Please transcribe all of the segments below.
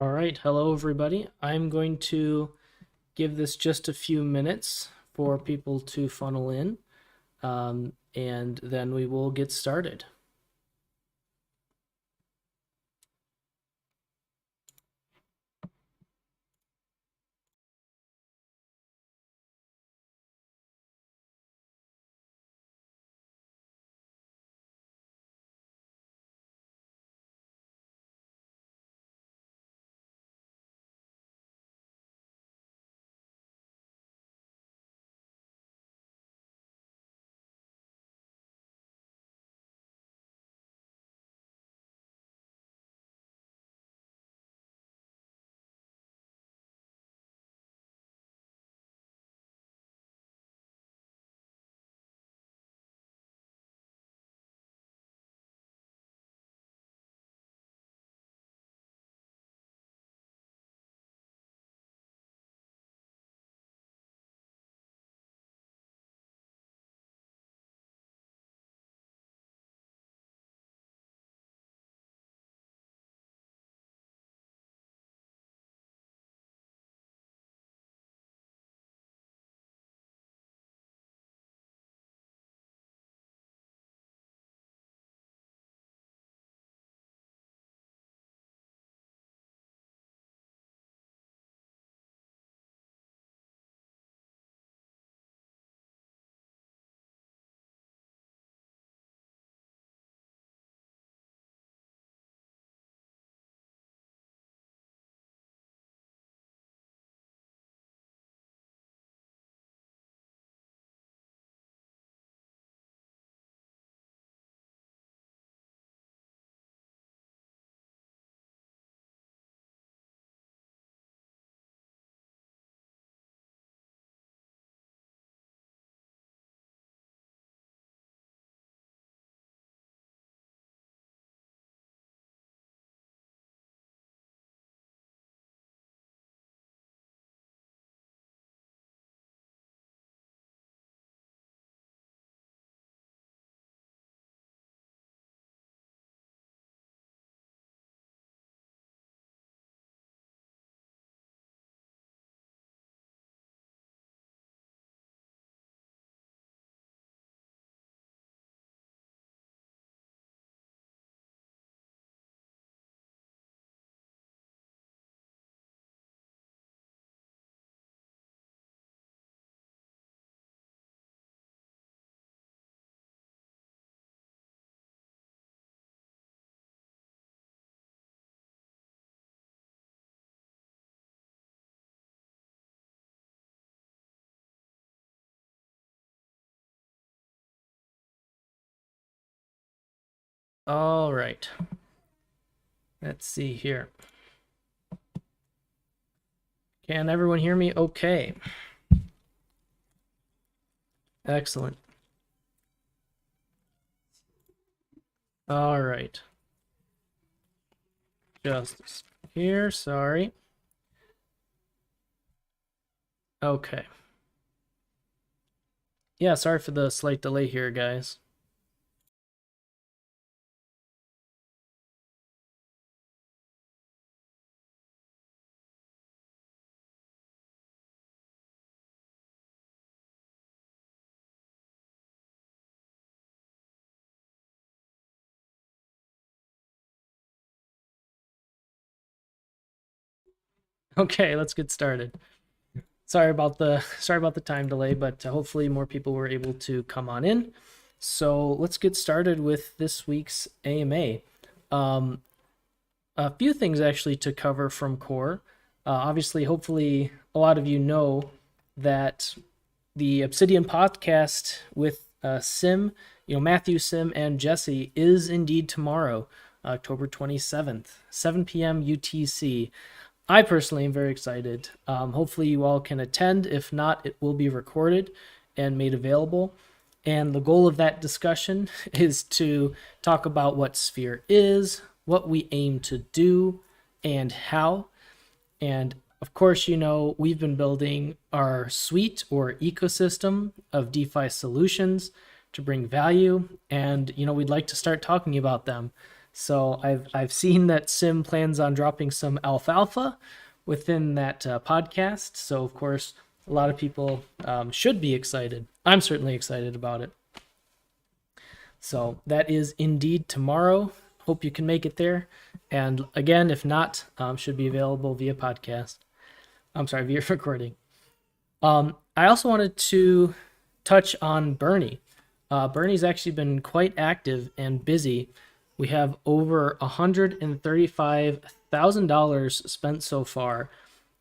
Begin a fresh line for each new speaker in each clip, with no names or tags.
All right, hello everybody. I'm going to give this just a few minutes for people to funnel in, and then we will get started. All right, let's see here. Can everyone hear me okay? Excellent. All right. Just here, sorry. Okay. Yeah, sorry for the slight delay here, guys. Okay, let's get started. Sorry about the time delay, but hopefully more people were able to come on in. So let's get started with this week's AMA. A few things actually to cover from core. Obviously, hopefully, a lot of you know that the Obsidian podcast with Sim, Matthew, Sim, and Jesse is indeed tomorrow, October 27th, 7 p.m. UTC. I personally am very excited. Hopefully, you all can attend. If not, it will be recorded and made available. And the goal of that discussion is to talk about what Sphere is, what we aim to do, and how. And of course, we've been building our suite or ecosystem of DeFi solutions to bring value. And, we'd like to start talking about them. So I've seen that Sim plans on dropping some alfalfa within that podcast. So of course, a lot of people should be excited. I'm certainly excited about it. So that is indeed tomorrow. Hope you can make it there. And again, if not, should be available via podcast. I'm sorry, via recording. I also wanted to touch on Bernie. Bernie's actually been quite active and busy. We have over $135,000 spent so far,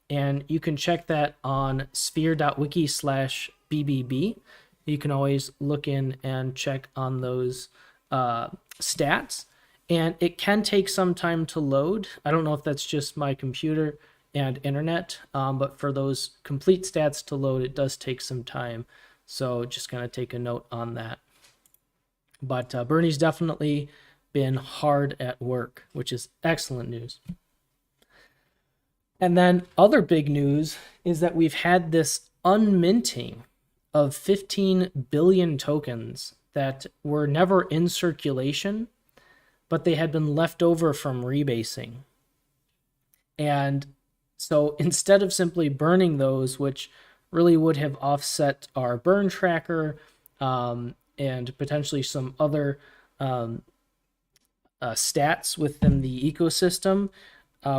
and you can check that on sphere.wiki/BBB. You can always look in and check on those stats, and it can take some time to load. I don't know if that's just my computer and internet, but for those complete stats to load, it does take some time. So just going to take a note on that. But Bernie's definitely been hard at work, which is excellent news. And then other big news is that we've had this unminting of 15 billion tokens that were never in circulation, but they had been left over from rebasing. And so instead of simply burning those, which really would have offset our burn tracker and potentially some other stats within the ecosystem,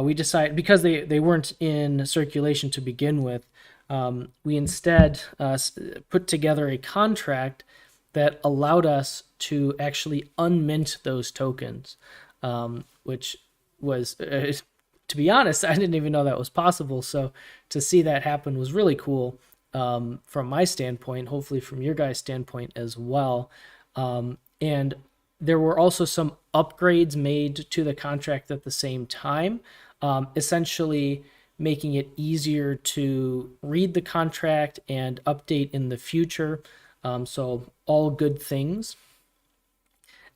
we decided, because they weren't in circulation to begin with, we instead put together a contract that allowed us to actually unmint those tokens, which was, to be honest, I didn't even know that was possible. So to see that happen was really cool from my standpoint, hopefully from your guys' standpoint as well. And there were also some upgrades made to the contract at the same time, essentially making it easier to read the contract and update in the future. So all good things.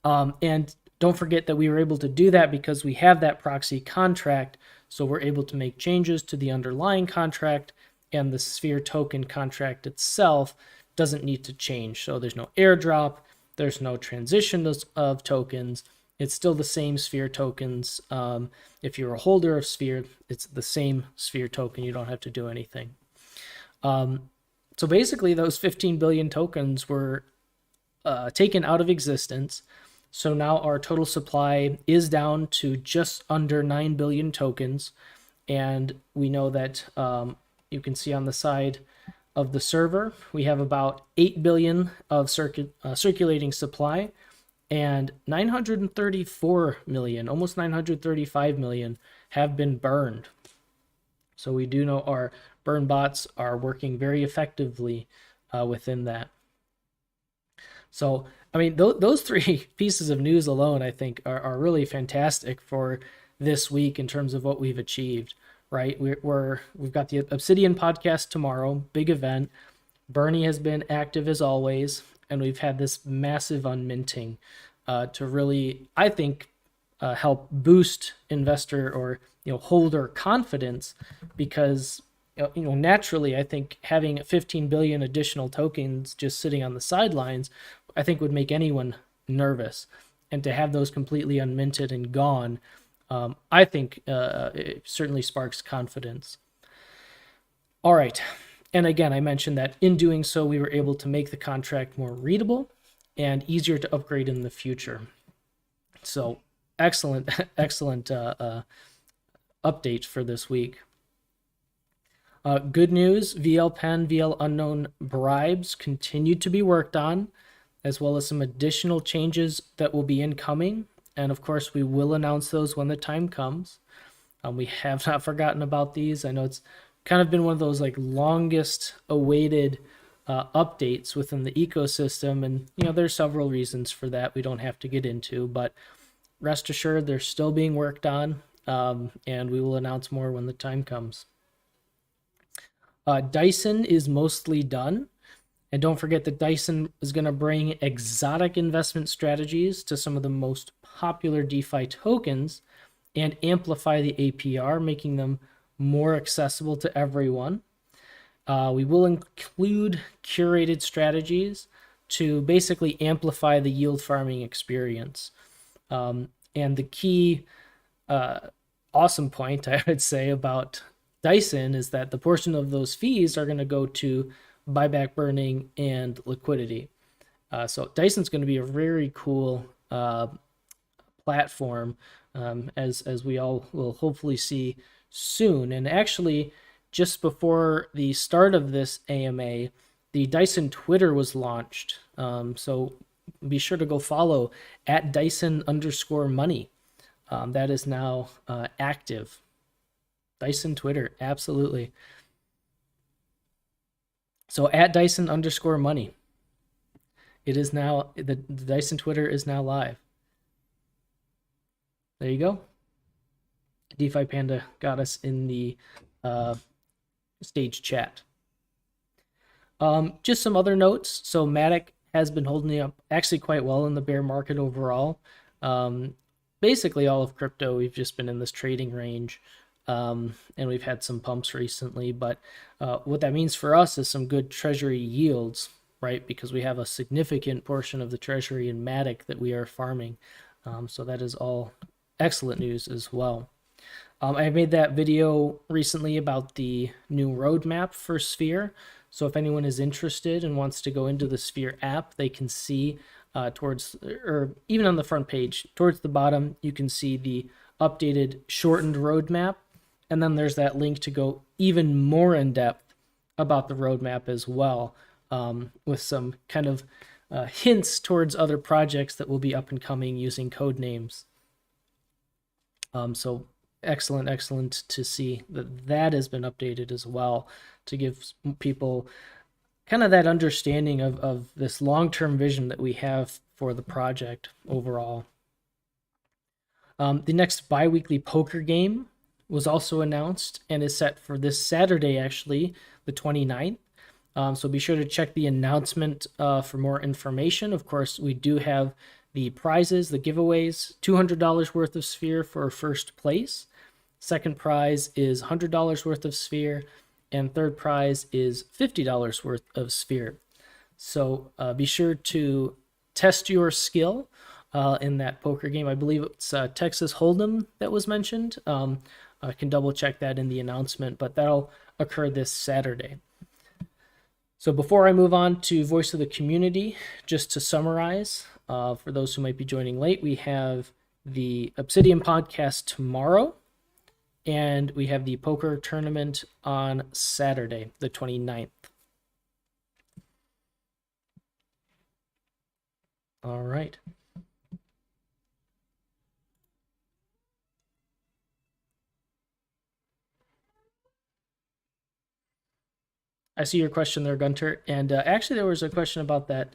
And don't forget that we were able to do that because we have that proxy contract. So we're able to make changes to the underlying contract, and the Sphere token contract itself doesn't need to change. So there's no airdrop, there's no transition of tokens. It's still the same Sphere tokens. If you're a holder of Sphere, it's the same Sphere token. You don't have to do anything. So basically, those 15 billion tokens were taken out of existence. So now our total supply is down to just under 9 billion tokens. And we know that you can see on the side of the server, we have about 8 billion of circulating supply, and 934 million, almost 935 million, have been burned. So we do know our burn bots are working very effectively within that. So, I mean, those three pieces of news alone, I think, are really fantastic for this week in terms of what we've achieved, right? We've got the Obsidian podcast tomorrow, big event. Bernie has been active as always, and we've had this massive unminting to really, I think, help boost investor or holder confidence, because naturally, I think having 15 billion additional tokens just sitting on the sidelines, I think would make anyone nervous. And to have those completely unminted and gone, I think it certainly sparks confidence. All right. And again, I mentioned that in doing so, we were able to make the contract more readable and easier to upgrade in the future. So excellent update for this week. Good news, VL Pen, VL Unknown bribes continue to be worked on, as well as some additional changes that will be incoming. And of course, we will announce those when the time comes. We have not forgotten about these. I know it's kind of been one of those longest awaited updates within the ecosystem. And, there's several reasons for that we don't have to get into, but rest assured they're still being worked on, and we will announce more when the time comes. Dyson is mostly done. And don't forget that Dyson is going to bring exotic investment strategies to some of the most popular DeFi tokens and amplify the APR, making them more accessible to everyone. We will include curated strategies to basically amplify the yield farming experience. And the key awesome point I would say about Dyson is that the portion of those fees are going to go to buyback burning and liquidity. So Dyson's going to be a very cool platform, as we all will hopefully see soon. And actually, just before the start of this AMA, the Dyson Twitter was launched. So be sure to go follow at Dyson_money. That is now active. Dyson Twitter, absolutely. So at Dyson_money. It is now, the Dyson Twitter is now live. There you go. DeFi Panda got us in the stage chat. Just some other notes. So Matic has been holding up actually quite well in the bear market overall. Basically all of crypto, we've just been in this trading range, and we've had some pumps recently. But what that means for us is some good treasury yields, right? Because we have a significant portion of the treasury in Matic that we are farming. So that is all excellent news as well. I made that video recently about the new roadmap for Sphere. So if anyone is interested and wants to go into the Sphere app, they can see towards, or even on the front page, towards the bottom, you can see the updated shortened roadmap. And then there's that link to go even more in depth about the roadmap as well, with some kind of hints towards other projects that will be up and coming using code names. So excellent to see that has been updated as well, to give people kind of that understanding of this long-term vision that we have for the project overall. The next bi-weekly poker game was also announced and is set for this Saturday, actually, the 29th. So be sure to check the announcement for more information. Of course, we do have the prizes, the giveaways, $200 worth of Sphere for first place. Second prize is $100 worth of Sphere. And third prize is $50 worth of Sphere. So be sure to test your skill in that poker game. I believe it's Texas Hold'em that was mentioned. I can double check that in the announcement, but that'll occur this Saturday. So before I move on to Voice of the Community, just to summarize, for those who might be joining late, we have the Obsidian podcast tomorrow, and we have the poker tournament on Saturday, the 29th. All right. I see your question there, Gunter. And actually, there was a question about that.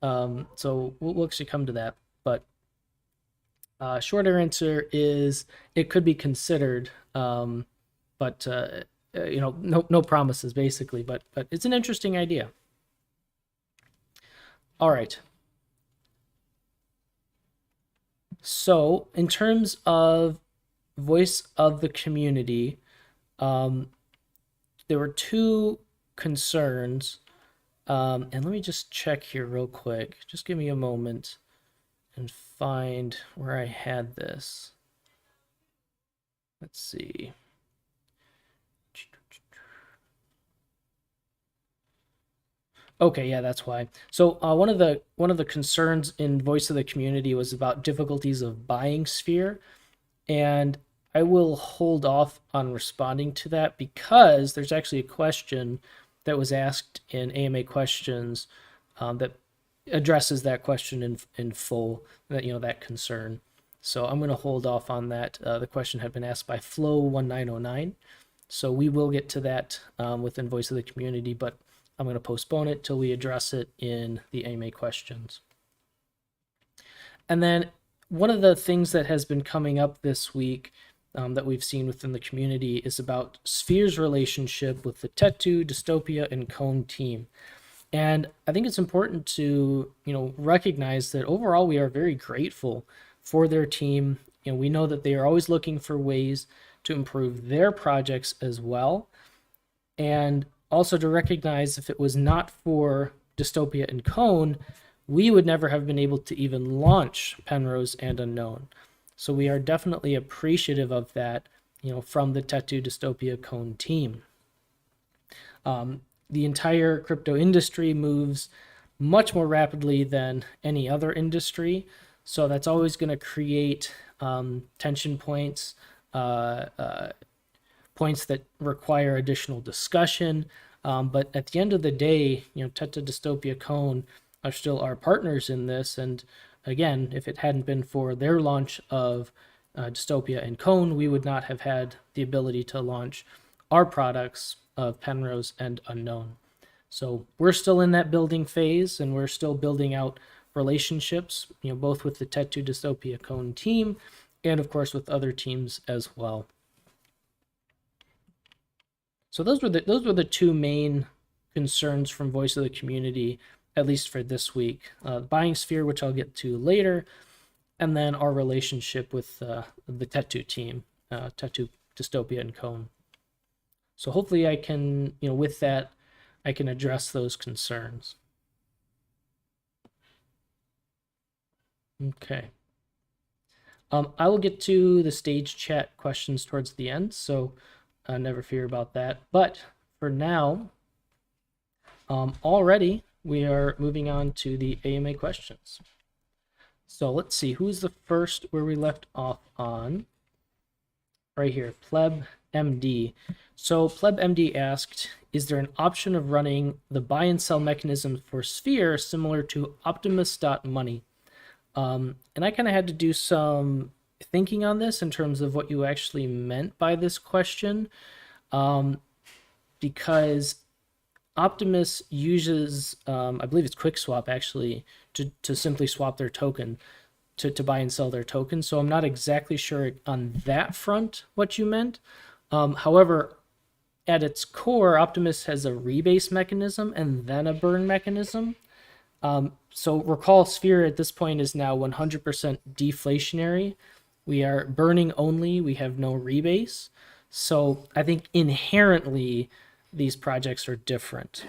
So we'll actually come to that. But shorter answer is it could be considered, but no promises basically. But it's an interesting idea. All right. So in terms of Voice of the Community, there were two concerns, and let me just check here real quick. Just give me a moment and find where I had this. Let's see. Okay, yeah, that's why. So one of the concerns in Voice of the Community was about difficulties of buying Sphere, and I will hold off on responding to that because there's actually a question that was asked in AMA questions that addresses that question in full, that concern. So I'm going to hold off on that. The question had been asked by Flow1909, so we will get to that within Voice of the Community, but I'm going to postpone it till we address it in the AMA questions. And then one of the things that has been coming up this week that we've seen within the community is about Sphere's relationship with the Tetu, Dystopia, and Cone team. And I think it's important to, recognize that overall we are very grateful for their team. We know that they are always looking for ways to improve their projects as well. And also to recognize if it was not for Dystopia and Cone, we would never have been able to even launch Penrose and Unknown. So we are definitely appreciative of that, from the Tattoo Dystopia Cone team. The entire crypto industry moves much more rapidly than any other industry. So that's always going to create tension points, points that require additional discussion. But at the end of the day, Teta Dystopia Cone are still our partners in this. And again, if it hadn't been for their launch of Dystopia and Cone, we would not have had the ability to launch our products of Penrose and Unknown. So we're still in that building phase, and we're still building out relationships, both with the Tattoo Dystopia Cone team and of course with other teams as well. So those were the two main concerns from Voice of the Community, at least for this week. Buying Sphere, which I'll get to later, and then our relationship with the Tattoo team, Tattoo Dystopia and Cone. So hopefully I can, with that, I can address those concerns. Okay. I will get to the stage chat questions towards the end, so never fear about that. But for now, already we are moving on to the AMA questions. So let's see, who's the first where we left off on? Right here, Pleb MD. So Pleb MD asked, is there an option of running the buy and sell mechanism for Sphere similar to Optimus.money? And I kind of had to do some thinking on this in terms of what you actually meant by this question, because Optimus uses, I believe it's QuickSwap actually, to simply swap their token, to buy and sell their token. So I'm not exactly sure on that front what you meant. However, at its core, Optimus has a rebase mechanism and then a burn mechanism. So recall Sphere at this point is now 100% deflationary. We are burning only, we have no rebase. So I think inherently these projects are different.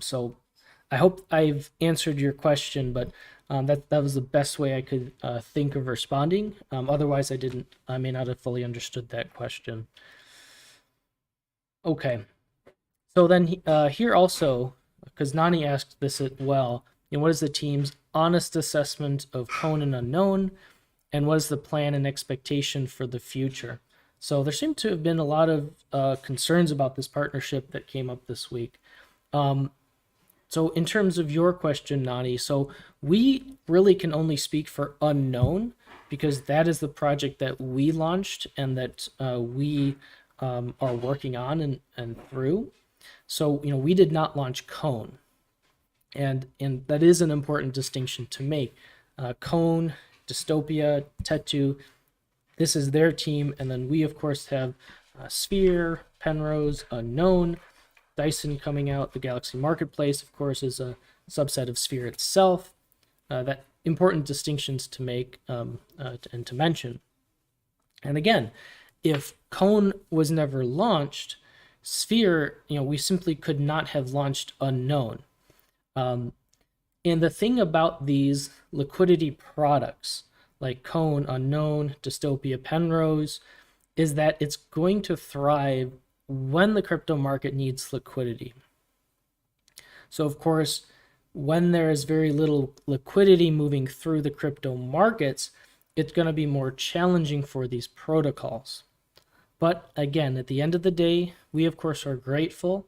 So I hope I've answered your question, but that was the best way I could think of responding. Otherwise I may not have fully understood that question. Okay, so then here also, because Nani asked this as well, what is the team's honest assessment of Cone and Unknown, and what is the plan and expectation for the future? So there seem to have been a lot of concerns about this partnership that came up this week. So in terms of your question, Nani, so we really can only speak for Unknown because that is the project that we launched and that we are working on and through. So, we did not launch Cone. And that is an important distinction to make. Cone, Dystopia, Tattoo, this is their team. And then we, of course, have Sphere, Penrose, Unknown, Dyson coming out. The Galaxy Marketplace, of course, is a subset of Sphere itself. That important distinctions to make and to mention. And again, if Cone was never launched, Sphere, we simply could not have launched Unknown. And the thing about these liquidity products, like Cone, Unknown, Dystopia, Penrose, is that it's going to thrive when the crypto market needs liquidity. So, of course, when there is very little liquidity moving through the crypto markets, it's going to be more challenging for these protocols. But again, at the end of the day, we of course are grateful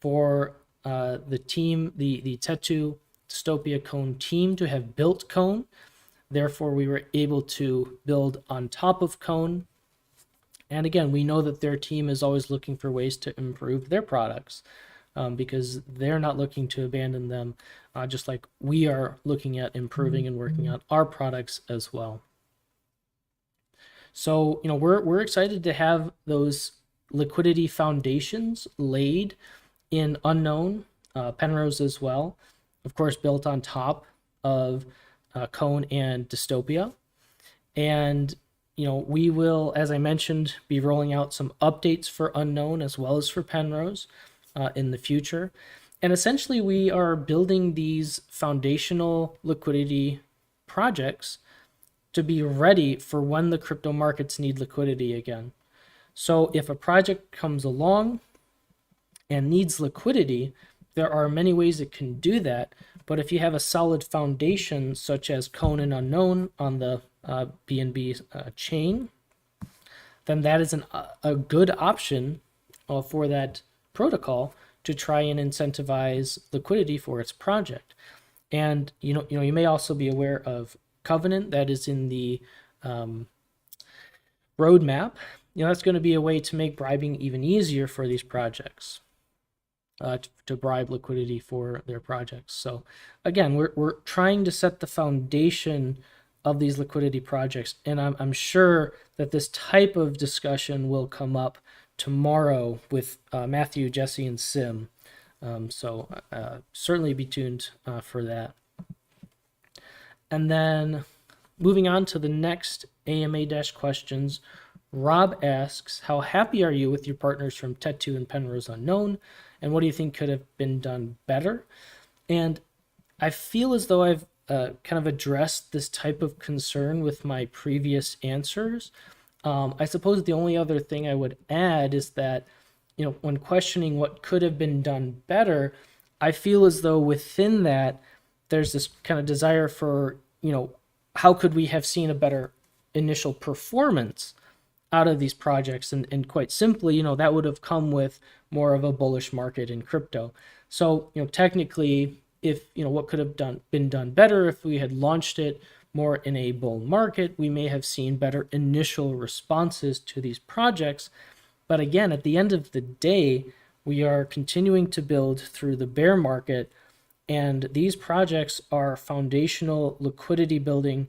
for the team, the Tattoo Dystopia Cone team to have built Cone. Therefore, we were able to build on top of Cone. And again, we know that their team is always looking for ways to improve their products because they're not looking to abandon them, just like we are looking at improving and working on our products as well. So, we're excited to have those liquidity foundations laid in Unknown, Penrose as well, of course, built on top of Cone and Dystopia. And, we will, as I mentioned, be rolling out some updates for Unknown as well as for Penrose in the future. And essentially, we are building these foundational liquidity projects to be ready for when the crypto markets need liquidity again. So if a project comes along and needs liquidity, there are many ways it can do that. But if you have a solid foundation, such as Cone and Unknown on the BNB chain, then that is a good option for that protocol to try and incentivize liquidity for its project. And you may also be aware of Covenant that is in the roadmap. That's going to be a way to make bribing even easier for these projects, to bribe liquidity for their projects. So again, we're trying to set the foundation of these liquidity projects, and I'm sure that this type of discussion will come up tomorrow with Matthew, Jesse, and Sim. So certainly be tuned for that. And then moving on to the next AMA-questions, Rob asks, how happy are you with your partners from Tattoo and Penrose Unknown, and what do you think could have been done better? And I feel as though I've kind of addressed this type of concern with my previous answers. I suppose the only other thing I would add is that, when questioning what could have been done better, I feel as though within that, there's this kind of desire for, how could we have seen a better initial performance out of these projects? And quite simply, that would have come with more of a bullish market in crypto. So, technically, if, what could have been done better if we had launched it more in a bull market, we may have seen better initial responses to these projects. But again, at the end of the day, we are continuing to build through the bear market, and these projects are foundational liquidity building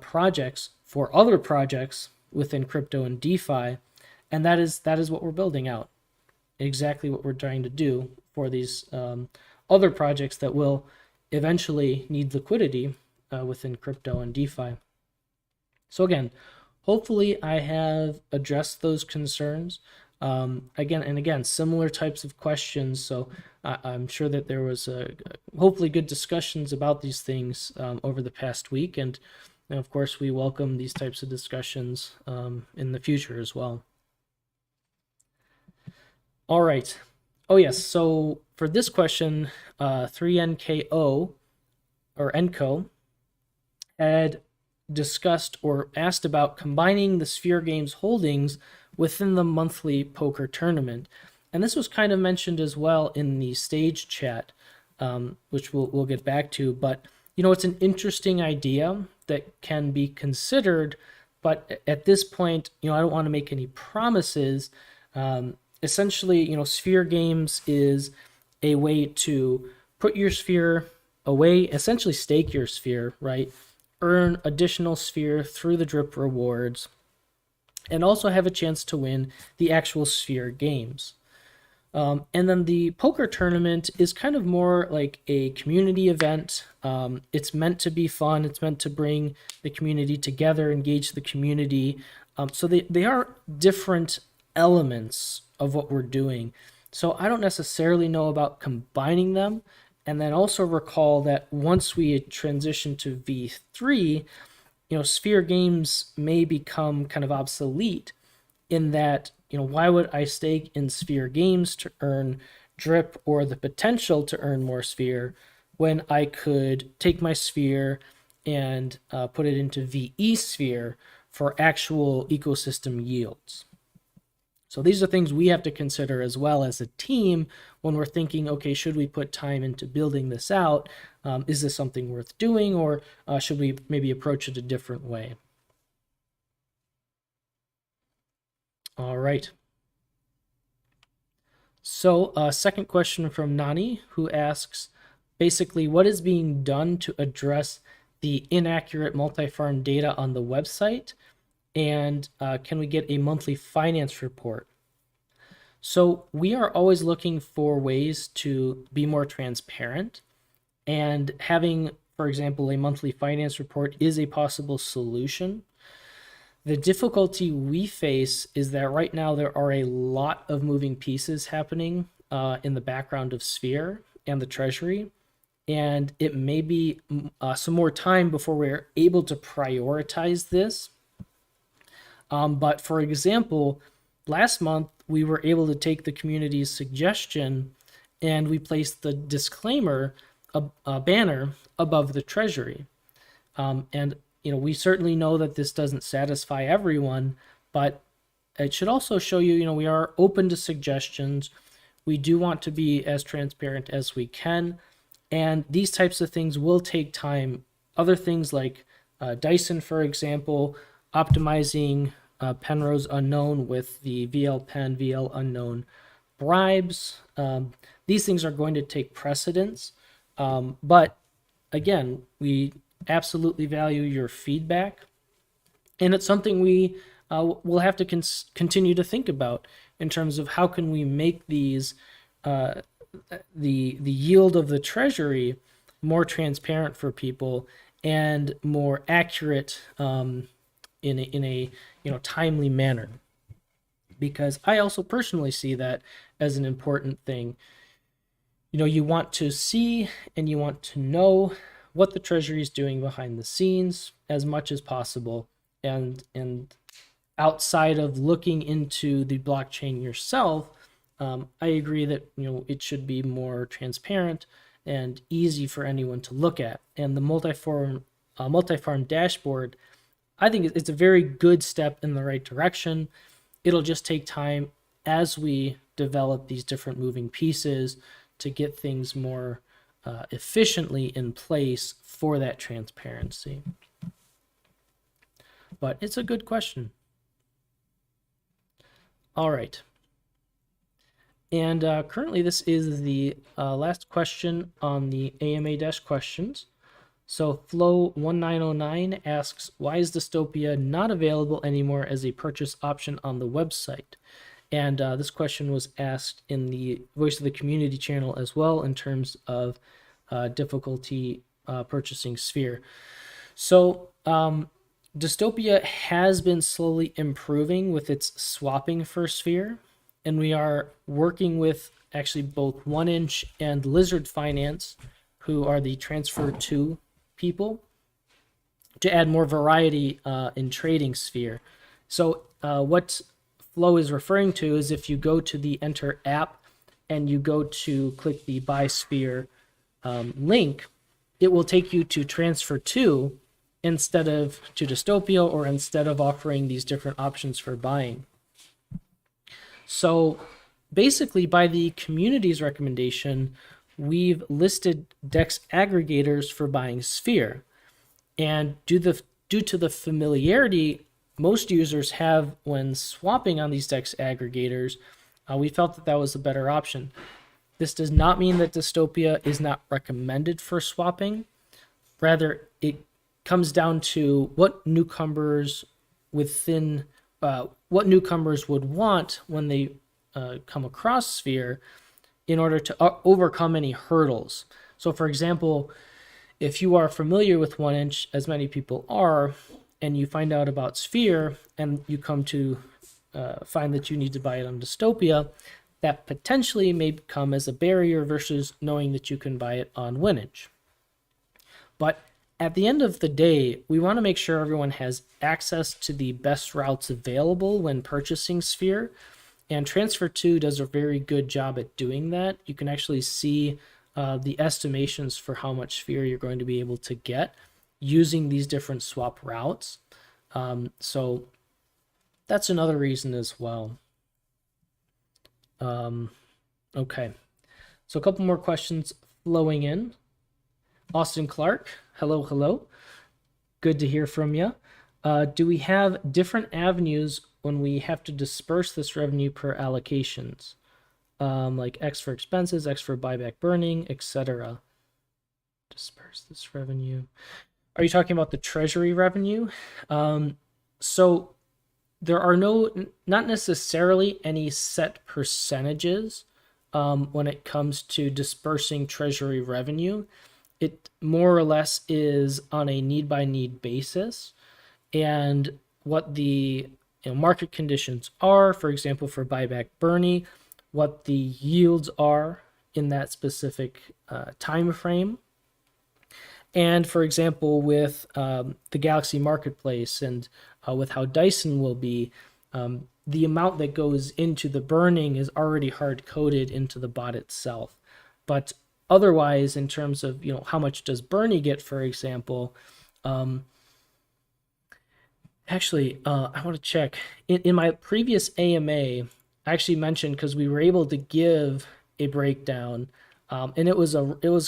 projects for other projects within crypto and DeFi, and that is what we're building out. Exactly what we're trying to do for these other projects that will eventually need liquidity within crypto and DeFi. So again, hopefully I have addressed those concerns. Again, similar types of questions. So I'm sure that there was hopefully good discussions about these things over the past week. And of course, we welcome these types of discussions in the future as well. All right. Oh, yes. So for this question, 3NKO or NCO had discussed or asked about combining the Sphere Games holdings within the monthly poker tournament. And this was kind of mentioned as well in the stage chat, which we'll get back to. But, it's an interesting idea that can be considered. But at this point, I don't want to make any promises. Essentially, Sphere Games is a way to put your sphere away, essentially stake your sphere, right? Earn additional sphere through the drip rewards, and also have a chance to win the actual Sphere Games. And then the poker tournament is kind of more like a community event. It's meant to be fun. It's meant to bring the community together, engage the community. So they are different elements of what we're doing. So I don't necessarily know about combining them. And then also recall that once we transition to V3, Sphere Games may become kind of obsolete in that, why would I stake in Sphere Games to earn drip or the potential to earn more sphere when I could take my sphere and put it into VE Sphere for actual ecosystem yields? So these are things we have to consider as well as a team when we're thinking, okay, should we put time into building this out? Is this something worth doing, or should we maybe approach it a different way? All right. So second question from Nani, who asks, basically, what is being done to address the inaccurate multi-farm data on the website? And can we get a monthly finance report? So we are always looking for ways to be more transparent, and having, for example, a monthly finance report is a possible solution. The difficulty we face is that right now there are a lot of moving pieces happening in the background of Sphere and the Treasury. and it may be some more time before we're able to prioritize this. But for example, last month we were able to take the community's suggestion and we placed the disclaimer banner above the treasury. And we certainly know that this doesn't satisfy everyone, but it should also show you, we are open to suggestions. We do want to be as transparent as we can, and these types of things will take time. Other things like Dyson, for example, optimizing Penrose Unknown with the VL Pen, VL Unknown bribes. These things are going to take precedence. But again, we absolutely value your feedback, and it's something we will have to continue to think about in terms of how can we make these the yield of the treasury more transparent for people and more accurate in a timely manner. Because I also personally see that as an important thing. You want to see and you want to know what the treasury is doing behind the scenes as much as possible, and outside of looking into the blockchain yourself, I agree that it should be more transparent and easy for anyone to look at. And the multi-farm dashboard, I think it's a very good step in the right direction. It'll just take time as we develop these different moving pieces to get things more efficiently in place for that transparency. But it's a good question. All right. And currently this is the last question on the AMA-questions. So Flow1909 asks, why is Dystopia not available anymore as a purchase option on the website? And this question was asked in the Voice of the Community channel as well, in terms of difficulty purchasing Sphere. So Dystopia has been slowly improving with its swapping for Sphere, and we are working with actually both 1inch and Lizard Finance, who are the Transfer 2 people, to add more variety in trading Sphere. So what Flow is referring to is if you go to the Enter app and you go to click the Buy Sphere link, it will take you to Transfer 2 instead of to Dystopia, or instead of offering these different options for buying. So basically, by the community's recommendation, we've listed DEX aggregators for buying Sphere. And due to the familiarity most users have when swapping on these DEX aggregators, we felt that that was a better option. This does not mean that Dystopia is not recommended for swapping. Rather, it comes down to what newcomers would want when they come across Sphere in order to overcome any hurdles. So for example, if you are familiar with 1inch, as many people are, and you find out about Sphere and you come to find that you need to buy it on Dystopia, that potentially may come as a barrier versus knowing that you can buy it on 1inch. But at the end of the day, we want to make sure everyone has access to the best routes available when purchasing Sphere, and Transfer 2 does a very good job at doing that. You can actually see the estimations for how much Sphere you're going to be able to get using these different swap routes. So that's another reason as well. Okay, so a couple more questions flowing in. Austin Clark, hello. Good to hear from you. Do we have different avenues when we have to disperse this revenue per allocations? Like X for expenses, X for buyback burning, etc. Disperse this revenue. Are you talking about the treasury revenue? So there are not necessarily any set percentages when it comes to dispersing treasury revenue. It more or less is on a need-by-need basis, and what the market conditions are, for example, for buyback Bernie, what the yields are in that specific time frame, And for example, with the Galaxy Marketplace and with how Dyson will be, the amount that goes into the burning is already hard coded into the bot itself. But otherwise, in terms of how much does Bernie get, for example, actually, I want to check. In my previous AMA, I actually mentioned, because we were able to give a breakdown, and it was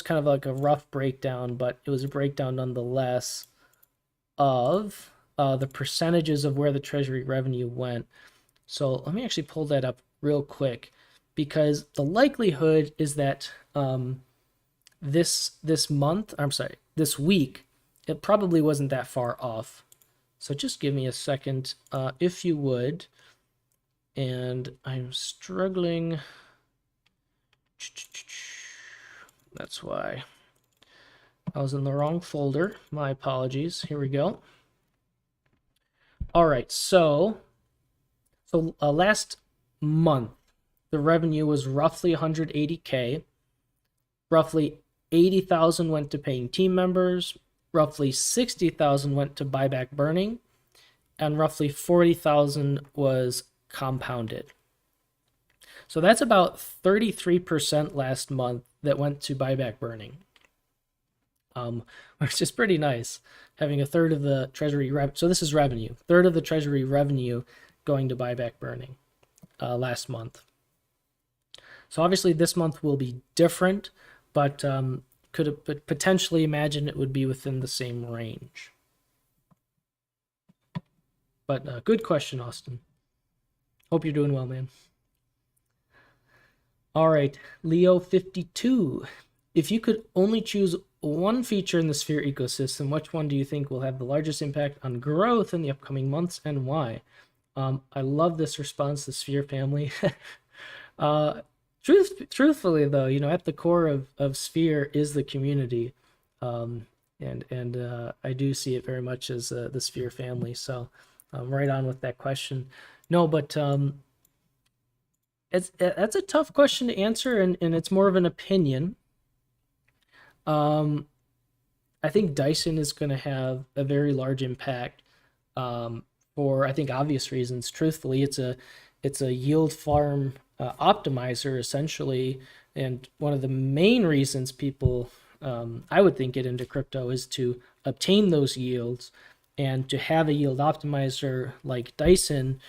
kind of like a rough breakdown, but it was a breakdown nonetheless of the percentages of where the treasury revenue went. So let me actually pull that up real quick, because the likelihood is that this month, I'm sorry, this week, it probably wasn't that far off. So just give me a second, if you would. And I'm struggling. That's why I was in the wrong folder. My apologies. Here we go. All right, so last month, the revenue was roughly 180K. Roughly 80,000 went to paying team members. Roughly 60,000 went to buyback burning, and roughly 40,000 was compounded. So that's about 33% last month that went to buyback burning, which is pretty nice, having a third of the treasury so this is revenue, third of the treasury revenue going to buyback burning last month. So obviously this month will be different, but could potentially imagine it would be within the same range. But good question, Austin. Hope you're doing well, man. All right, Leo52. If you could only choose one feature in the Sphere ecosystem, which one do you think will have the largest impact on growth in the upcoming months, and why? I love this response, the Sphere family. Truthfully, though, at the core of Sphere is the community, and I do see it very much as the Sphere family. So, right on with that question. No, but that's a tough question to answer, and it's more of an opinion. I think Dyson is going to have a very large impact, for, I think, obvious reasons. Truthfully, it's a yield farm optimizer essentially, and one of the main reasons people, I would think, get into crypto is to obtain those yields, and to have a yield optimizer like Dyson,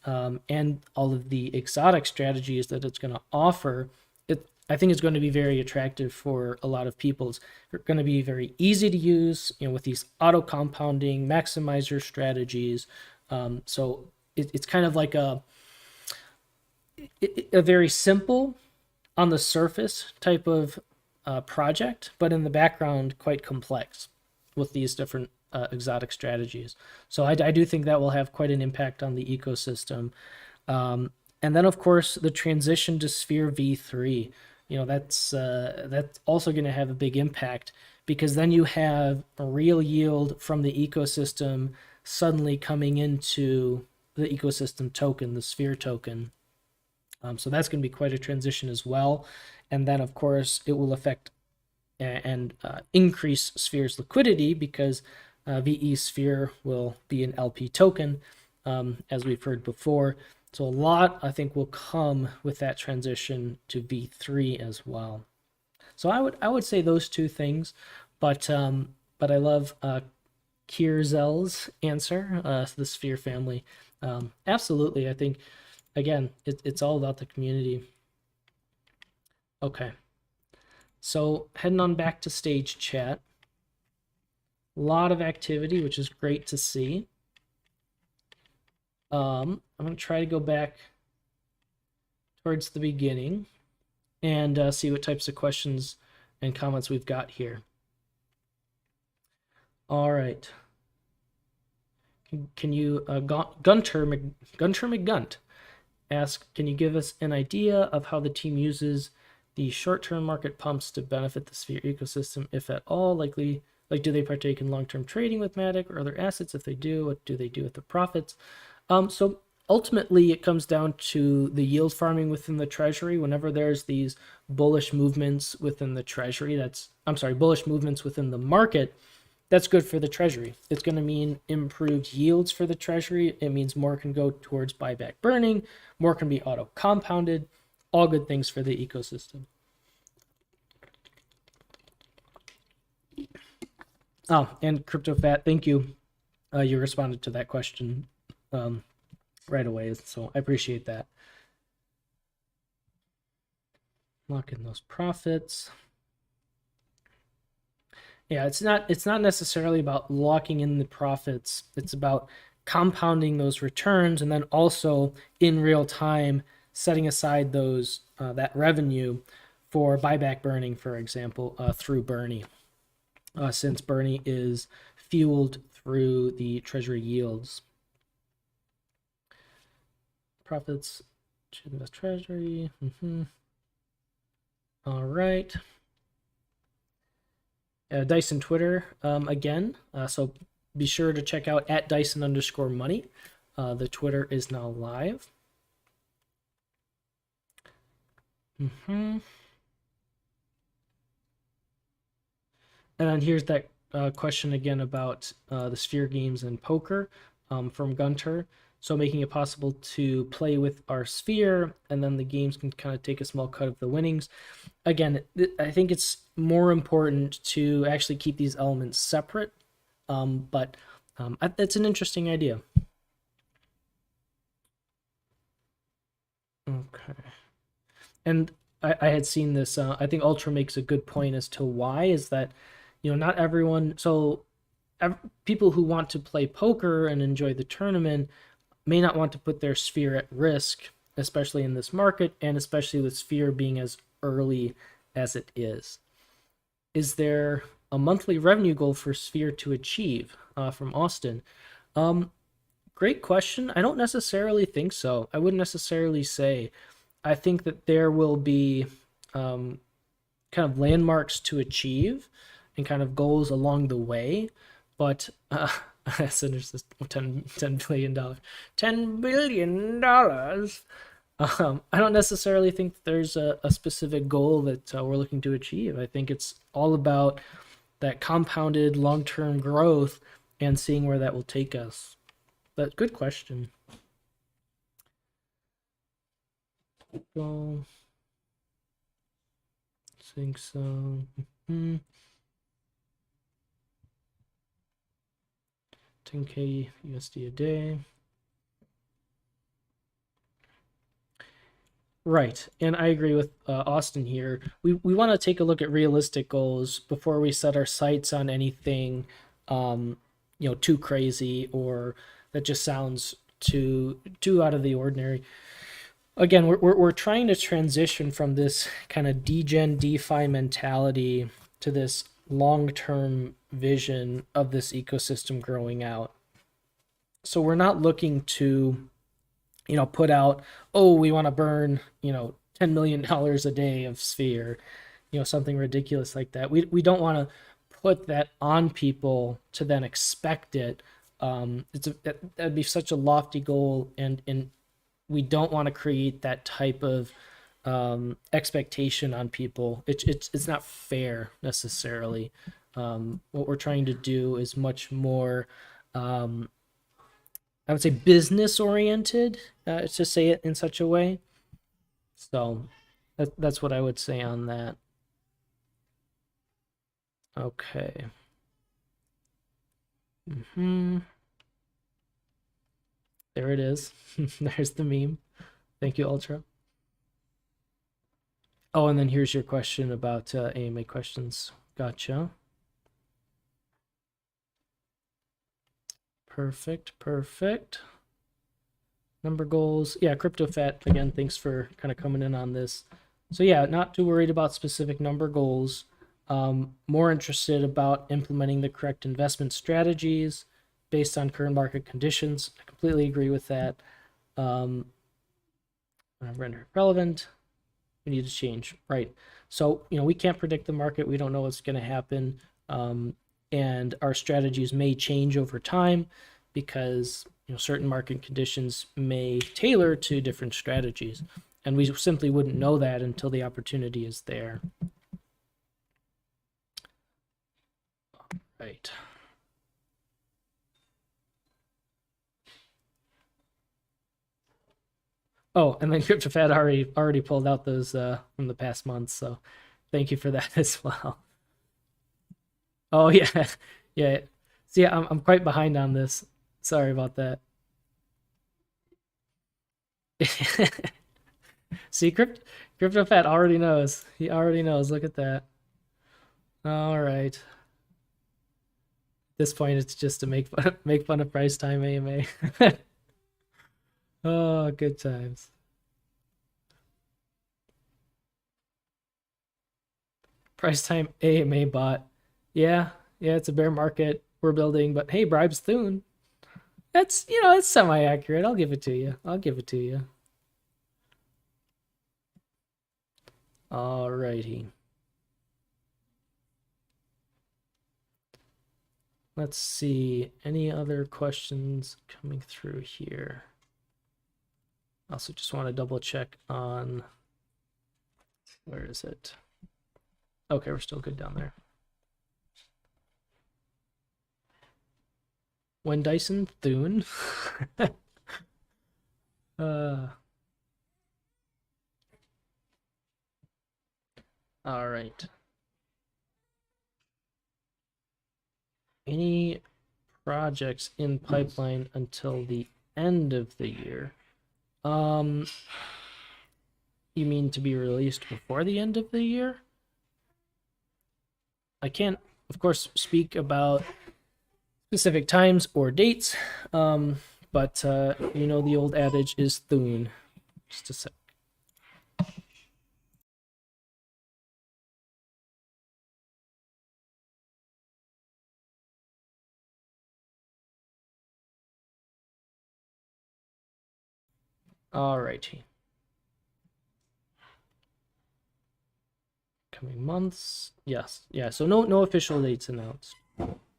and all of the exotic strategies that it's going to offer. I think it's going to be very attractive for a lot of people. It's going to be very easy to use, with these auto compounding maximizer strategies. So it's kind of like a very simple on the surface type of project, but in the background quite complex with these different exotic strategies. So I do think that will have quite an impact on the ecosystem. And then, of course, the transition to Sphere v3. That's also going to have a big impact, because then you have a real yield from the ecosystem suddenly coming into the ecosystem token, the Sphere token. So that's going to be quite a transition as well. And then, of course, it will affect and increase Sphere's liquidity, because VE Sphere will be an LP token, as we've heard before. So a lot, I think, will come with that transition to V3 as well. So I would say those two things, but I love Kierzel's answer, the Sphere family. Absolutely, I think, again, it's all about the community. Okay, so heading on back to stage chat. A lot of activity, which is great to see. I'm going to try to go back towards the beginning and see what types of questions and comments we've got here. All right. Can you, Gunter McGunt ask, can you give us an idea of how the team uses the short-term market pumps to benefit the Sphere ecosystem, if at all? Do they partake in long-term trading with Matic or other assets? If they do, what do they do with the profits? So ultimately it comes down to the yield farming within the treasury. Whenever there's these bullish movements within the treasury, bullish movements within the market, that's good for the treasury. It's going to mean improved yields for the treasury. It means more can go towards buyback burning, more can be auto compounded, all good things for the ecosystem. Oh, and CryptoFat, thank you. You responded to that question right away, so I appreciate that. Lock in those profits. Yeah, it's not necessarily about locking in the profits. It's about compounding those returns, and then also in real time setting aside those that revenue for buyback burning, for example, through Bernie, since Bernie is fueled through the treasury yields. Profits to the treasury. All right. Dyson Twitter again. So be sure to check out at Dyson_money. The Twitter is now live. And then here's that question again about the sphere games and poker from Gunter. So making it possible to play with our sphere, and then the games can kind of take a small cut of the winnings. Again, I think it's more important to actually keep these elements separate, but that's an interesting idea. Okay. And I had seen this. I think Ultra makes a good point as to why is that, not everyone. So people who want to play poker and enjoy the tournament may not want to put their sphere at risk, especially in this market, and especially with sphere being as early as it is. Is there a monthly revenue goal for sphere to achieve? From Austin. Great question. I don't necessarily think so. I wouldn't necessarily say. I think that there will be kind of landmarks to achieve and kind of goals along the way, but so there's this $10 billion. $10 billion. I don't necessarily think that there's a specific goal that we're looking to achieve. I think it's all about that compounded long-term growth and seeing where that will take us. But good question. I think so. 10K USD a day. Right, and I agree with Austin here. We want to take a look at realistic goals before we set our sights on anything, too crazy or that just sounds too out of the ordinary. Again, we're trying to transition from this kind of degen DeFi mentality to this long-term vision of this ecosystem growing out. So we're not looking to put out, we want to burn, $10 million a day of sphere, something ridiculous like that. We don't want to put that on people to then expect it. That'd be such a lofty goal, and we don't want to create that type of expectation on people. It's not fair necessarily. What we're trying to do is much more, I would say, business oriented, to say it in such a way. So that's what I would say on that. Okay. There it is. There's the meme. Thank you, Ultra. Oh, and then here's your question about AMA questions. Gotcha. Perfect. Number goals. Yeah, CryptoFat, again, thanks for kind of coming in on this. So yeah, not too worried about specific number goals. More interested about implementing the correct investment strategies based on current market conditions. I completely agree with that. Render relevant. We need to change, right? So, we can't predict the market. We don't know what's going to happen. And our strategies may change over time because certain market conditions may tailor to different strategies, and we simply wouldn't know that until the opportunity is there. Right. Oh, and then CryptoFat already pulled out those from the past months, so thank you for that as well. Oh yeah, yeah. See, I'm quite behind on this. Sorry about that. See, CryptoFat already knows. He already knows. Look at that. All right. At this point, it's just to make fun of price time AMA. Oh, good times. Price time AMA bot. Yeah, yeah, it's a bear market we're building, but hey, bribes Thune. That's it's semi-accurate. I'll give it to you. I'll give it to you. Alrighty. Let's see. Any other questions coming through here? Also, just want to double check on where is it? Okay, we're still good down there. When Dyson Thune. All right. Any projects in pipeline until the end of the year? You mean to be released before the end of the year? I can't, of course, speak about specific times or dates, but the old adage is Thune. Just a sec. Alrighty. Coming months. Yes. Yeah. So no official dates announced.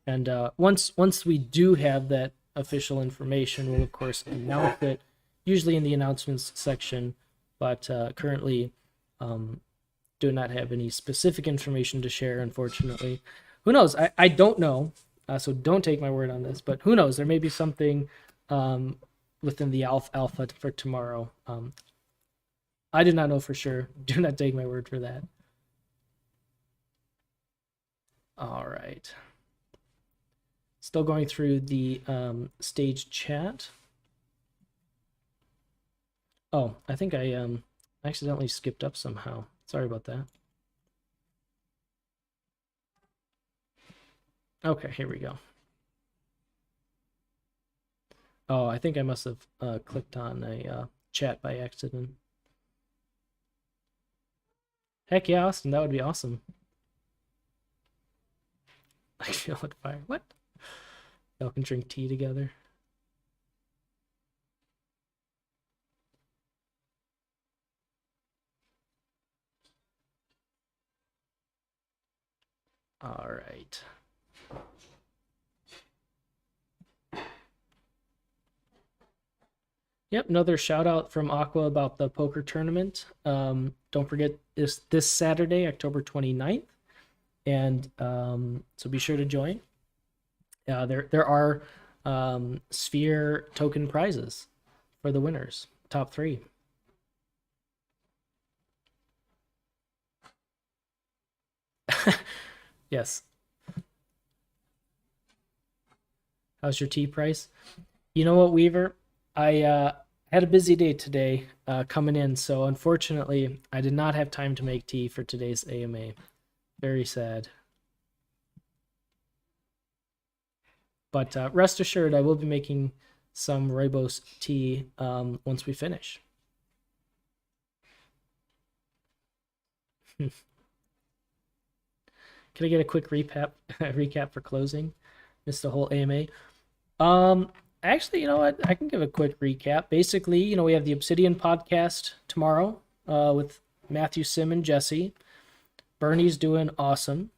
And once we do have that official information, we'll of course announce it, usually in the announcements section. But currently, do not have any specific information to share, unfortunately. Who knows? I don't know, so don't take my word on this. But who knows? There may be something within the alpha for tomorrow. I do not know for sure. Do not take my word for that. All right. Still going through the stage chat. Oh, I think I accidentally skipped up somehow. Sorry about that. Okay, here we go. Oh, I think I must have clicked on a chat by accident. Heck yeah, Austin, that would be awesome. I feel on fire. What? Y'all can drink tea together. All right. Yep, another shout out from Aqua about the poker tournament. Don't forget this Saturday, October 29th. And so be sure to join. There are Sphere token prizes for the winners, top 3. Yes. How's your tea price? You know what, Weaver? I had a busy day today coming in, so unfortunately, I did not have time to make tea for today's AMA. Very sad. But rest assured, I will be making some rooibos tea once we finish. Can I get a quick recap for closing? Missed the whole AMA. Actually, you know what? I can give a quick recap. Basically, we have the Obsidian podcast tomorrow with Matthew, Sim, and Jesse. Bernie's doing awesome.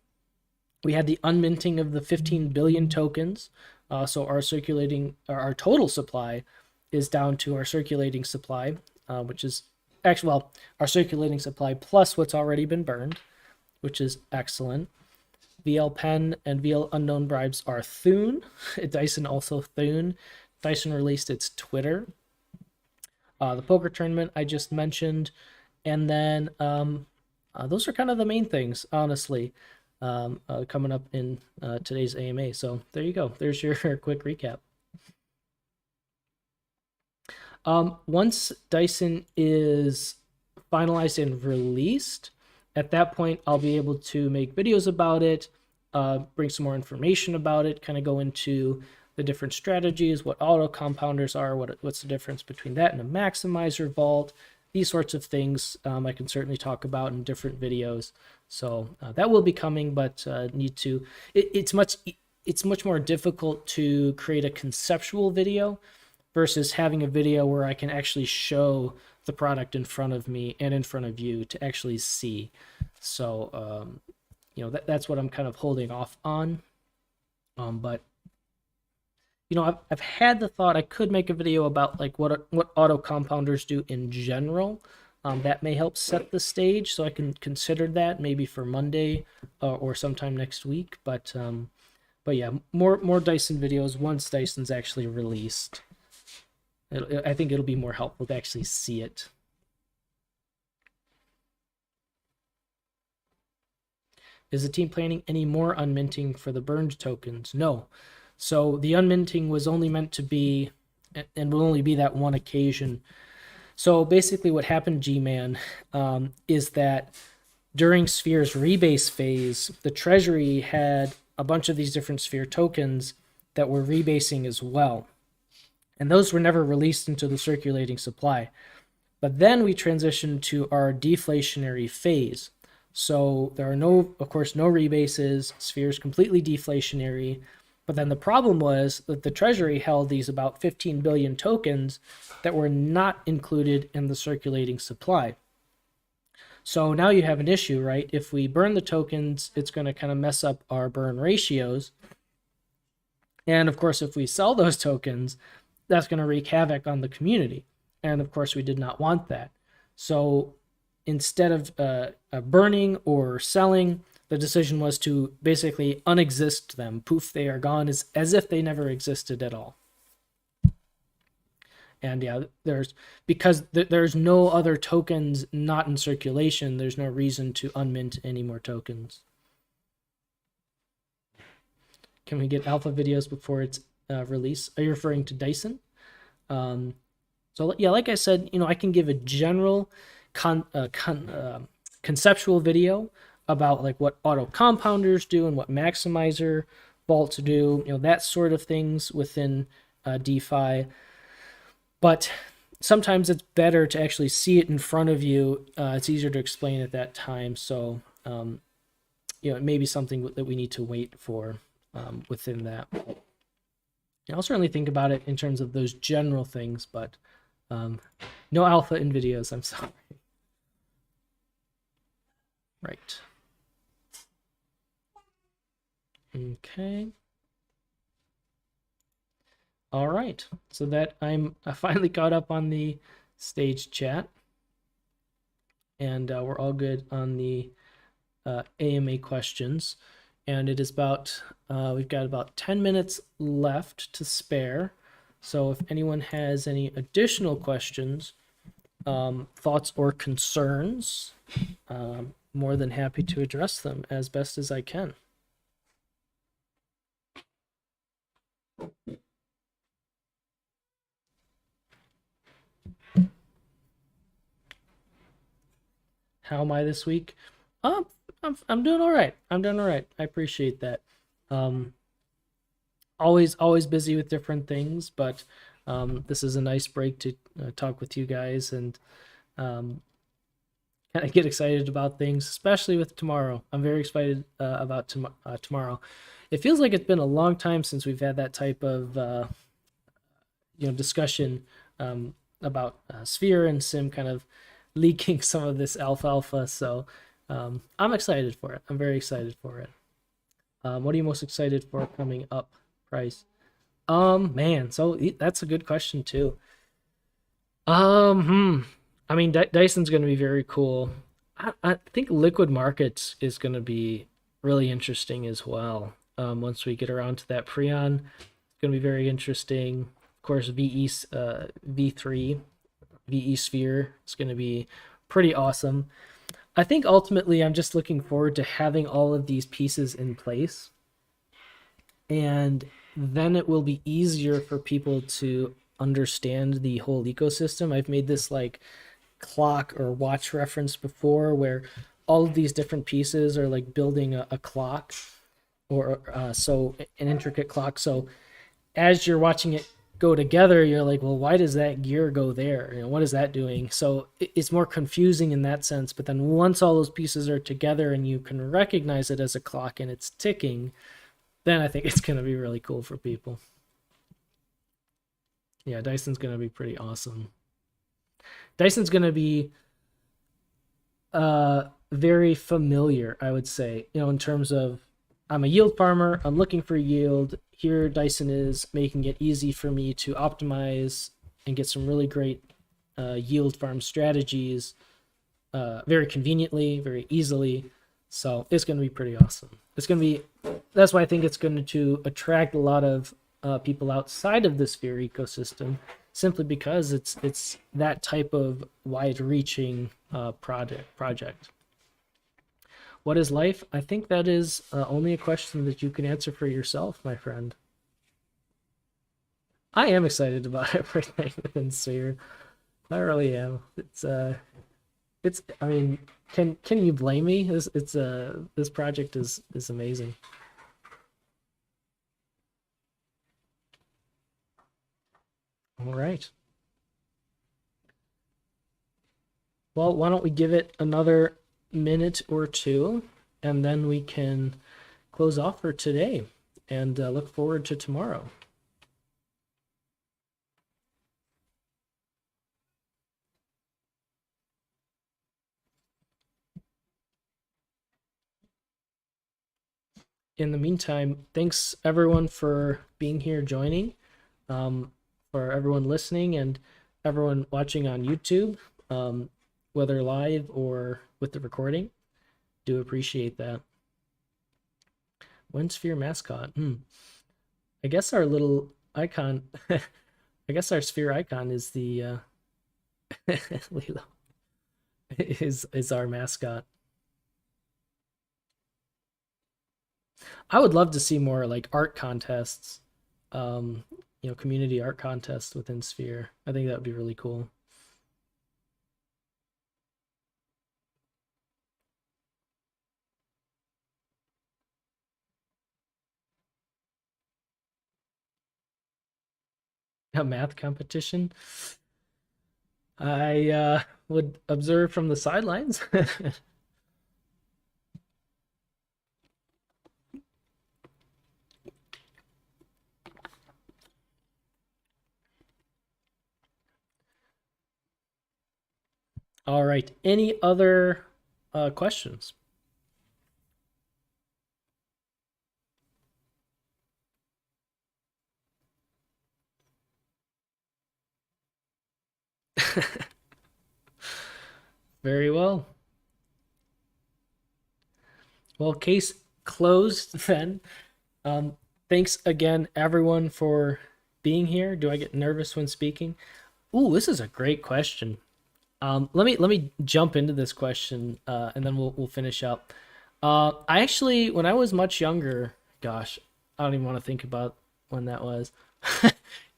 We had the unminting of the 15 billion tokens So our total supply is down to our circulating supply, which is actually, well, our circulating supply plus what's already been burned, which is excellent. VL Pen and VL Unknown Bribes are Thune. Dyson also Thune. Dyson released its Twitter. The poker tournament I just mentioned. And then those are kind of the main things, honestly, coming up in today's AMA. So there you go. There's your quick recap. Once Dyson is finalized and released, at that point, I'll be able to make videos about it, bring some more information about it, kind of go into the different strategies, what auto compounders are, what's the difference between that and a maximizer vault, these sorts of things I can certainly talk about in different videos. So that will be coming, but it's much more difficult to create a conceptual video versus having a video where I can actually show the product in front of me and in front of you to actually see. So, that's what I'm kind of holding off on. But, I've had the thought I could make a video about like what auto compounders do in general. That may help set the stage, so I can consider that maybe for Monday or sometime next week. But yeah, more Dyson videos once Dyson's actually released. I think it'll be more helpful to actually see it. Is the team planning any more unminting for the burned tokens? No. So the unminting was only meant to be, and will only be that one occasion. So basically what happened, G-Man, is that during Sphere's rebase phase, the treasury had a bunch of these different Sphere tokens that were rebasing as well. And those were never released into the circulating supply. But then we transitioned to our deflationary phase. So there are of course, no rebases. Sphere is completely deflationary. But then the problem was that the treasury held these about 15 billion tokens that were not included in the circulating supply. So now you have an issue, right? If we burn the tokens, it's going to kind of mess up our burn ratios. And of course, if we sell those tokens, that's going to wreak havoc on the community. And of course, we did not want that. So instead of burning or selling, the decision was to basically unexist them. Poof, they are gone, as if they never existed at all. And yeah, because there's no other tokens not in circulation, there's no reason to unmint any more tokens. Can we get alpha videos before it's released? Are you referring to Dyson? So yeah, like I said, I can give a general conceptual video about like what auto compounders do and what maximizer vaults do, that sort of things within DeFi. But sometimes it's better to actually see it in front of you. It's easier to explain at that time. So, it may be something that we need to wait for within that. I'll certainly think about it in terms of those general things, but no alpha in videos, I'm sorry. Right. Okay. All right. So that I finally caught up on the stage chat. And we're all good on the AMA questions. And it is we've got about 10 minutes left to spare. So if anyone has any additional questions, thoughts, or concerns, more than happy to address them as best as I can. How am I this week? I'm doing all right. I'm doing all right. I appreciate that. Always busy with different things, but this is a nice break to talk with you guys and kind of get excited about things, especially with tomorrow. I'm very excited about tomorrow. It feels like it's been a long time since we've had that type of discussion about Sphere and Sim kind of leaking some of this alfalfa. So I'm excited for it. I'm very excited for it. What are you most excited for coming up, Price? Man, so that's a good question too. I mean, Dyson's going to be very cool. I think liquid markets is going to be really interesting as well. Once we get around to that Prion, it's going to be very interesting. Of course, V3, VE Sphere is going to be pretty awesome. I think ultimately, I'm just looking forward to having all of these pieces in place, and then it will be easier for people to understand the whole ecosystem. I've made this like clock or watch reference before where all of these different pieces are like building a clock, or so an intricate clock. So as you're watching it go together, you're like, well, why does that gear go there? What is that doing? So it's more confusing in that sense. But then once all those pieces are together and you can recognize it as a clock and it's ticking, then I think it's going to be really cool for people. Yeah, Dyson's going to be pretty awesome. Dyson's going to be very familiar, I would say, in terms of I'm a yield farmer, I'm looking for yield. Here, Dyson is making it easy for me to optimize and get some really great yield farm strategies very conveniently, very easily. So it's going to be pretty awesome. That's why I think it's going to attract a lot of people outside of the Sphere ecosystem, simply because it's that type of wide-reaching project. What is life? I think that is only a question that you can answer for yourself, my friend. I am excited about everything within Sphere. I really am. It's. I mean, can you blame me? This project is amazing. All right. Well, why don't we give it another minute or two, and then we can close off for today and look forward to tomorrow. In the meantime, thanks everyone for being here joining, for everyone listening and everyone watching on YouTube, whether live or with the recording. Do appreciate that. When's Sphere mascot? I guess our little icon, I guess our Sphere icon is the Lilo is our mascot. I would love to see more like art contests, um, community art contests within Sphere. I think that would be really cool. A math competition. I would observe from the sidelines. All right. Any other questions? Very well. Well, case closed then. Um, Thanks again, everyone, for being here. Do I get nervous when speaking? Ooh, this is a great question. Let me jump into this question, and then we'll finish up. I actually, when I was much younger, gosh, I don't even want to think about when that was.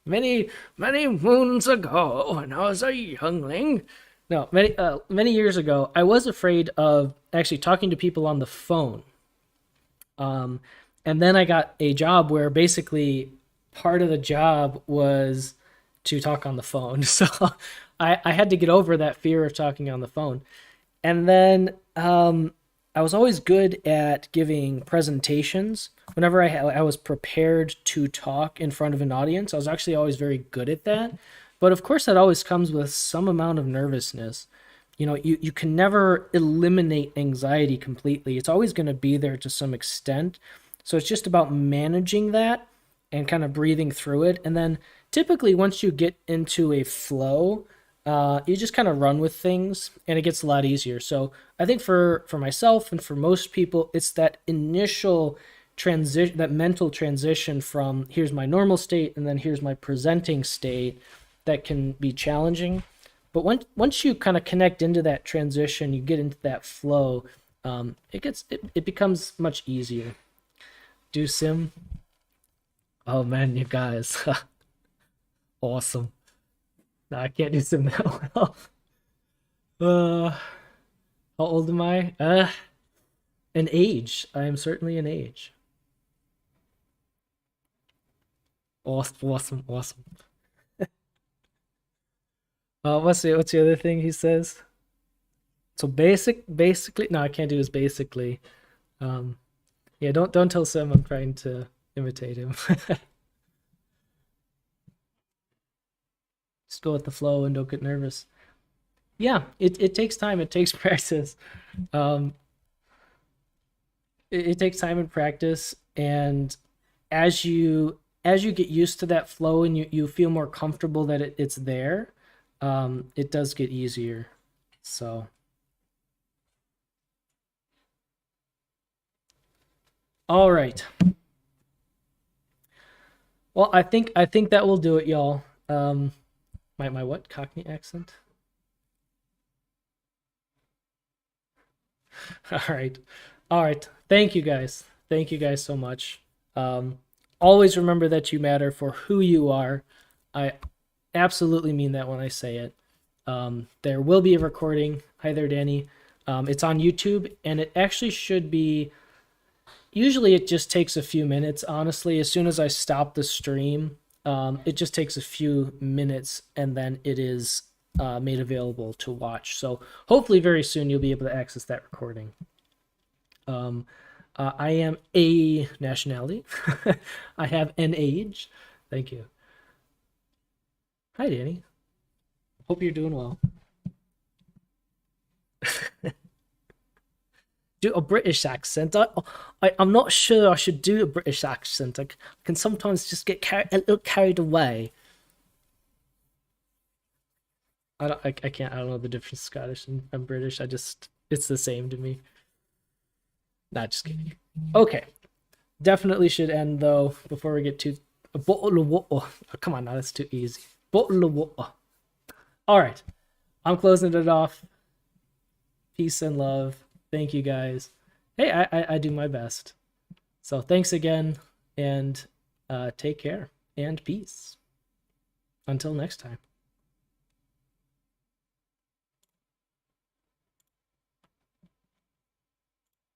Many moons ago, when I was a youngling. No, many years ago, I was afraid of actually talking to people on the phone. Um, and then I got a job where basically part of the job was to talk on the phone. So I had to get over that fear of talking on the phone. And then I was always good at giving presentations. Whenever I was prepared to talk in front of an audience, I was actually always very good at that. But of course, that always comes with some amount of nervousness. You can never eliminate anxiety completely. It's always going to be there to some extent. So it's just about managing that and kind of breathing through it. And then typically once you get into a flow, you just kind of run with things and it gets a lot easier. So I think for myself and for most people, it's that initial transition, that mental transition from here's my normal state and then here's my presenting state that can be challenging. But once you kind of connect into that transition, you get into that flow, it becomes much easier. Do sim? Oh man, you guys, awesome. No, I can't do sim that well. Uh, how old am I? An age. I am certainly an age. Awesome, awesome, awesome. What's the other thing he says? So basically, no, I can't do his basically. Um, yeah, don't tell Sam I'm trying to imitate him. Just go with the flow and don't get nervous. Yeah, it takes time. It takes practice. Um, it takes time and practice, and as you get used to that flow and you feel more comfortable that it's there, it does get easier. So, all right. Well, I think that will do it, y'all. My what? Cockney accent? All right. All right. Thank you guys. Thank you guys so much. Um, always remember that you matter for who you are. I absolutely mean that when I say it. There will be a recording. Hi there, Danny. It's on YouTube, and it actually should be. Usually, it just takes a few minutes. Honestly, as soon as I stop the stream, it just takes a few minutes, and then it is made available to watch. So hopefully, very soon you'll be able to access that recording. Um, I am a nationality. I have an age. Thank you. Hi, Danny. Hope you're doing well. Do a British accent. I'm not sure I should do a British accent. Can sometimes just get a little carried away. I can't. I don't know the difference Scottish and British. It's the same to me. Not just kidding. Okay, definitely should end though before we get to a bottle of water. Oh, come on now, that's too easy. Bottle of water. All right, I'm closing it off. Peace and love. Thank you guys. Hey, I do my best. So thanks again, and take care and peace. Until next time.